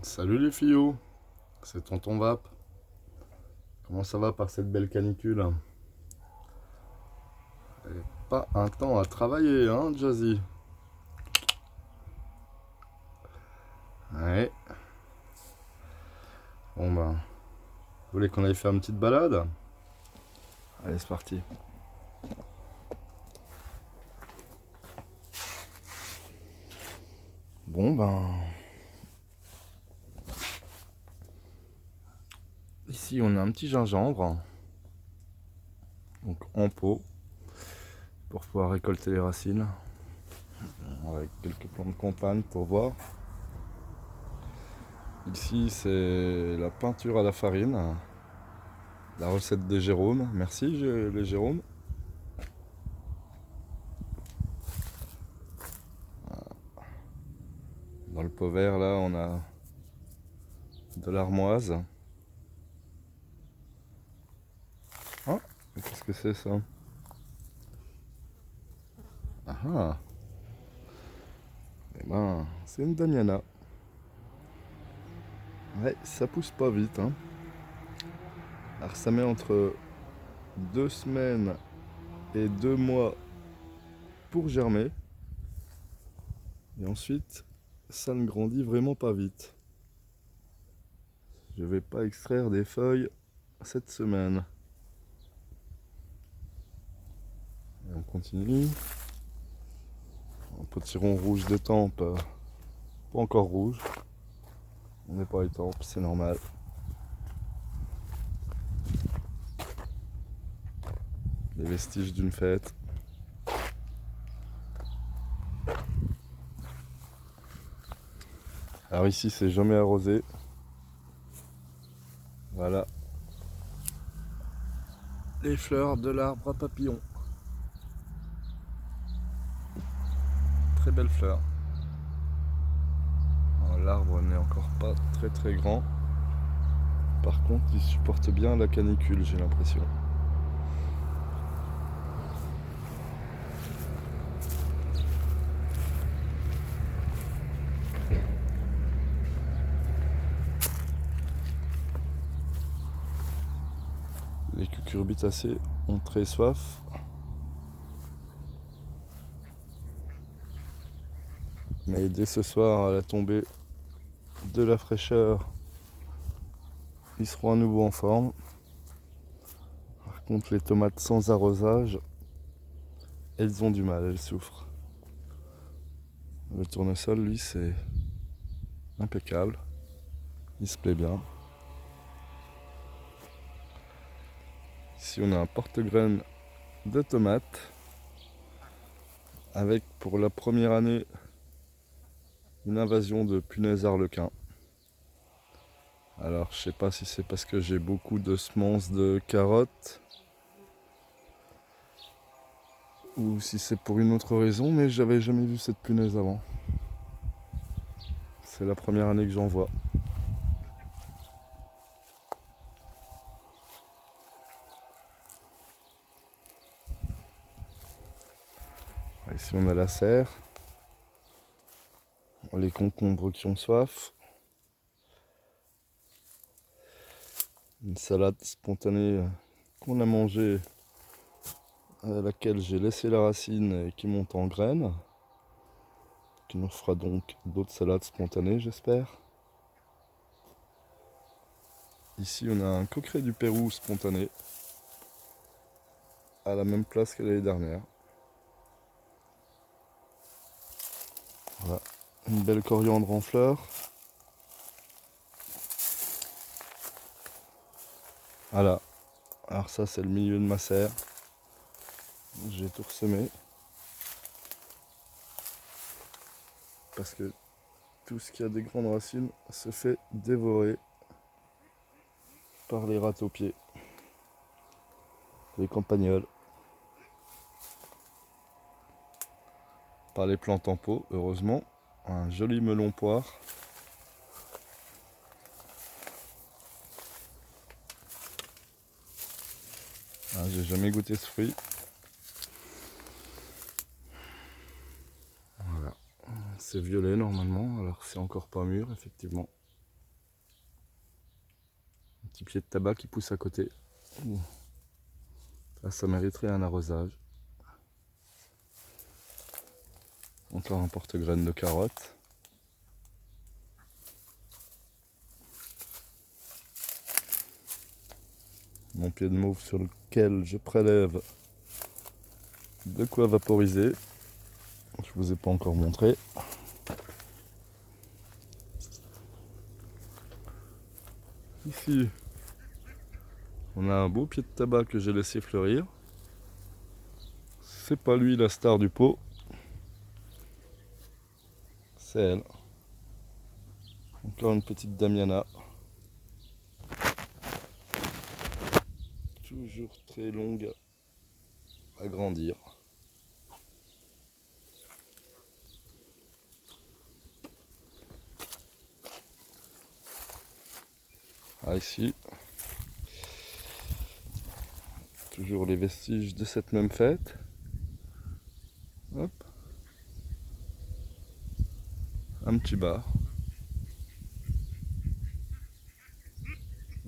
Salut les fillots, c'est Tonton Vap. Comment ça va par cette belle canicule? Pas un temps à travailler, hein, Jazzy? Ouais. Bon ben, vous voulez qu'on aille faire une petite balade? Allez, c'est parti. Bon ben, ici on a un petit gingembre, donc en pot, pour pouvoir récolter les racines. Avec quelques plants de campagne pour voir. Ici c'est la peinture à la farine, la recette de Jérôme. Merci les Jérôme. Dans le pot vert là on a de l'armoise. Ah, qu'est-ce que c'est ça? Ah ah, eh ben, c'est une damiana. Ouais, ça pousse pas vite, hein. Alors ça met entre 2 semaines et 2 mois pour germer. Et ensuite, ça ne grandit vraiment pas vite. Je vais pas extraire des feuilles cette semaine. Et on continue. Un petit rond rouge de tempe, pas encore rouge. On n'est pas étampe, c'est normal. Les vestiges d'une fête. Alors ici, c'est jamais arrosé. Voilà. Les fleurs de l'arbre à papillons. Très belle fleur. L'arbre n'est encore pas très très grand. Par contre, il supporte bien la canicule, j'ai l'impression. Les cucurbitacées ont très soif. Mais dès ce soir, à la tombée de la fraîcheur, ils seront à nouveau en forme. Par contre, les tomates sans arrosage, elles ont du mal, elles souffrent. Le tournesol, lui, c'est impeccable. Il se plaît bien. Ici, on a un porte-graines de tomates avec, pour la première année, une invasion de punaises arlequins. Alors, je sais pas si c'est parce que j'ai beaucoup de semences de carottes ou si c'est pour une autre raison, mais j'avais jamais vu cette punaise avant. C'est la première année que j'en vois. Ici, on a la serre, les concombres qui ont soif, une salade spontanée qu'on a mangée, à laquelle j'ai laissé la racine et qui monte en graines, qui nous fera donc d'autres salades spontanées, j'espère. Ici, on a un coqueret du Pérou spontané, à la même place que l'année dernière. Voilà, une belle coriandre en fleurs. Voilà, alors ça c'est le milieu de ma serre. J'ai tout ressemé. Parce que tout ce qui a des grandes racines se fait dévorer par les rats aux pieds, les campagnols, par les plantes en pot, heureusement. Un joli melon poire. Ah, j'ai jamais goûté ce fruit. Voilà. C'est violet normalement, alors c'est encore pas mûr, effectivement. petit pied de tabac qui pousse à côté. Là, ça mériterait un arrosage. Encore un porte-graines de carottes. Mon pied de mauve sur lequel je prélève de quoi vaporiser. Je vous ai pas encore montré. Ici, on a un beau pied de tabac que j'ai laissé fleurir. C'est pas lui la star du pot. C'est elle. Encore une petite Damiana. Toujours très longue à grandir. Ah, ici, toujours les vestiges de cette même fête. Hop. Un petit bar.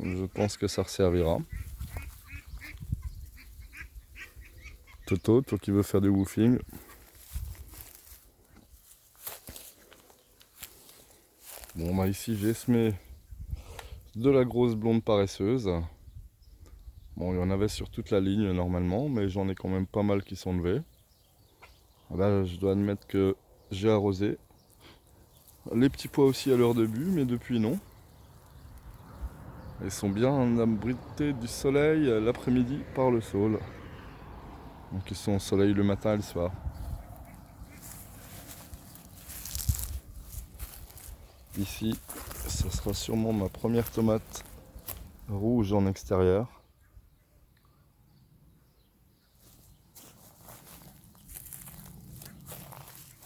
Je pense que ça resservira. Toto, toi qui veux faire du woofing. Bon bah ici j'ai semé de la grosse blonde paresseuse. Bon, il y en avait sur toute la ligne normalement, mais j'en ai quand même pas mal qui sont levés. Là je dois admettre que j'ai arrosé. Les petits pois aussi à l'heure de but, mais depuis non. Ils sont bien abrités du soleil l'après-midi par le saule. Donc ils sont au soleil le matin et le soir. Ici, ça sera sûrement ma première tomate rouge en extérieur.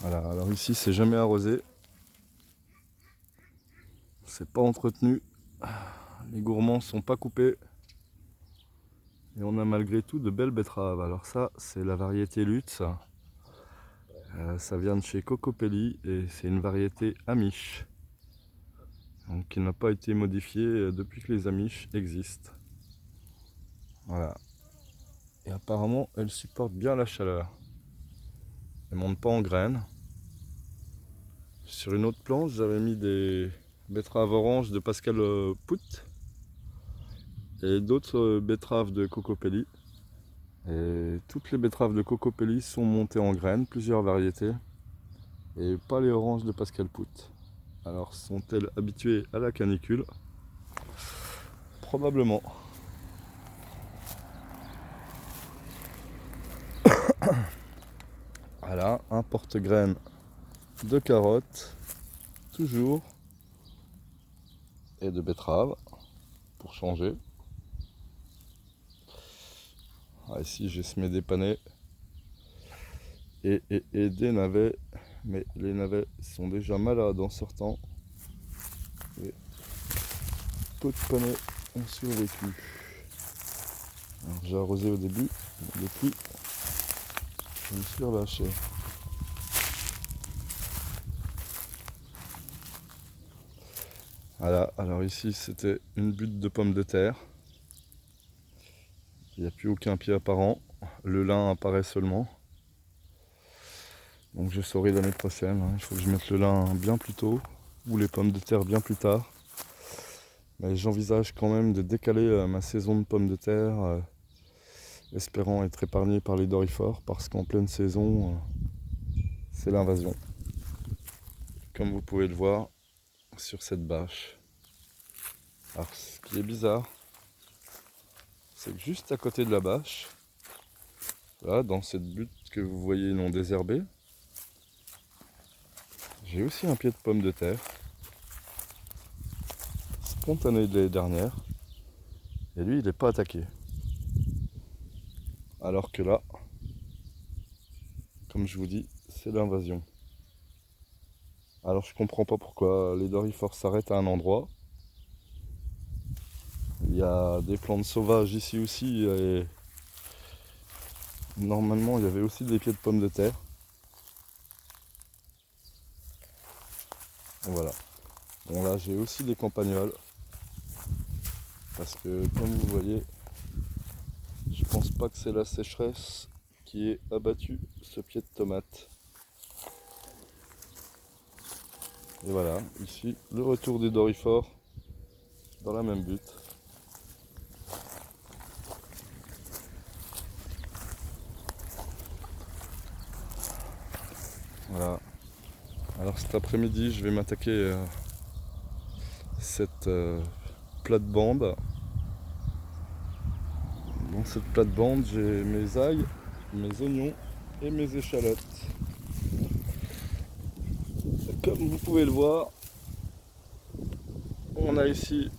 Voilà, alors ici c'est jamais arrosé. C'est pas entretenu. Les gourmands sont pas coupés. Et on a malgré tout de belles betteraves. Alors ça, c'est la variété Lutz. Ça vient de chez Cocopelli et c'est une variété Amish. Donc qui n'a pas été modifiée depuis que les Amish existent. Voilà. Et apparemment, elle supporte bien la chaleur. Elle monte pas en graines. Sur une autre planche, j'avais mis des betteraves oranges de Pascal Pout et d'autres betteraves de Cocopelli. Et toutes les betteraves de Cocopelli sont montées en graines, plusieurs variétés, et pas les oranges de Pascal Pout. Alors sont-elles habituées à la canicule? Probablement. Voilà, un porte-graines de carottes, toujours, et de betteraves, pour changer. Ah, ici j'ai semé des panais et des navets, mais les navets sont déjà malades en sortant. Et peu de panais ont survécu. Alors, j'ai arrosé au début, mais depuis je me suis relâché. Voilà, alors ici c'était une butte de pommes de terre. Il n'y a plus aucun pied apparent, le lin apparaît seulement. Donc je saurai l'année prochaine, hein. Il faut que je mette le lin bien plus tôt, ou les pommes de terre bien plus tard. Mais j'envisage quand même de décaler ma saison de pommes de terre, espérant être épargné par les dorifores, parce qu'en pleine saison, c'est l'invasion. Comme vous pouvez le voir sur cette bâche. Alors ce qui est bizarre, c'est que juste à côté de la bâche, là, dans cette butte que vous voyez non désherbée, j'ai aussi un pied de pomme de terre, spontané de l'année dernière, et lui il n'est pas attaqué. Alors que là, comme je vous dis, c'est l'invasion. Alors je comprends pas pourquoi les dorifores s'arrêtent à un endroit. Il y a des plantes sauvages ici aussi, et normalement il y avait aussi des pieds de pommes de terre. Et voilà. Bon là j'ai aussi des campagnols. Parce que comme vous voyez, je pense pas que c'est la sécheresse qui ait abattu ce pied de tomate. Et voilà, ici le retour des doryphores dans la même butte. Voilà. Alors cet après-midi, je vais m'attaquer à cette plate-bande. Dans cette plate-bande, j'ai mes ails, mes oignons et mes échalotes. Comme vous pouvez le voir, on a ici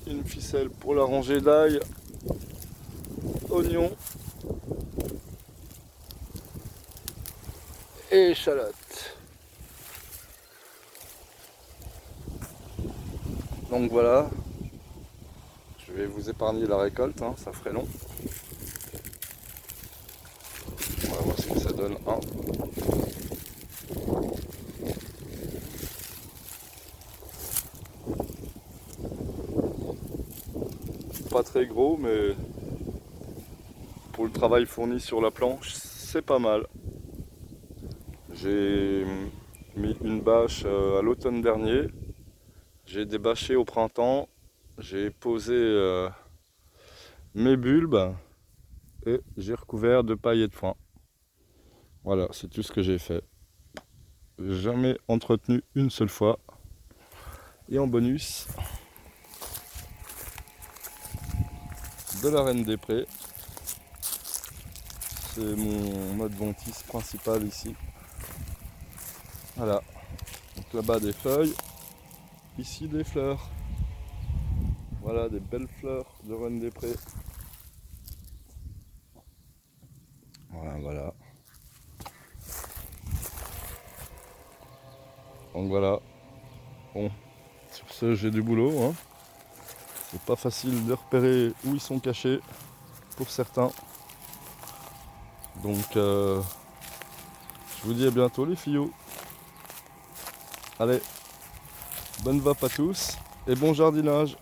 une ficelle pour la rangée d'ail, oignons et échalotes. Donc voilà, je vais vous épargner la récolte, hein, ça ferait long. On va voir ce que ça donne. Pas très gros, mais pour le travail fourni sur la planche, c'est pas mal. J'ai mis une bâche à l'automne dernier, j'ai débâché au printemps, j'ai posé mes bulbes et j'ai recouvert de paille et de foin. Voilà, c'est tout ce que j'ai fait. Jamais entretenu une seule fois. Et en bonus, de la Reine des Prés. C'est mon adventice principal ici. Voilà. Donc là-bas des feuilles, ici des fleurs. Voilà, des belles fleurs de Reine des Prés. Voilà. Donc voilà. Bon, sur ce, j'ai du boulot, hein. C'est pas facile de repérer où ils sont cachés pour certains. Donc je vous dis à bientôt les fillots. Allez, bonne vape à tous et bon jardinage.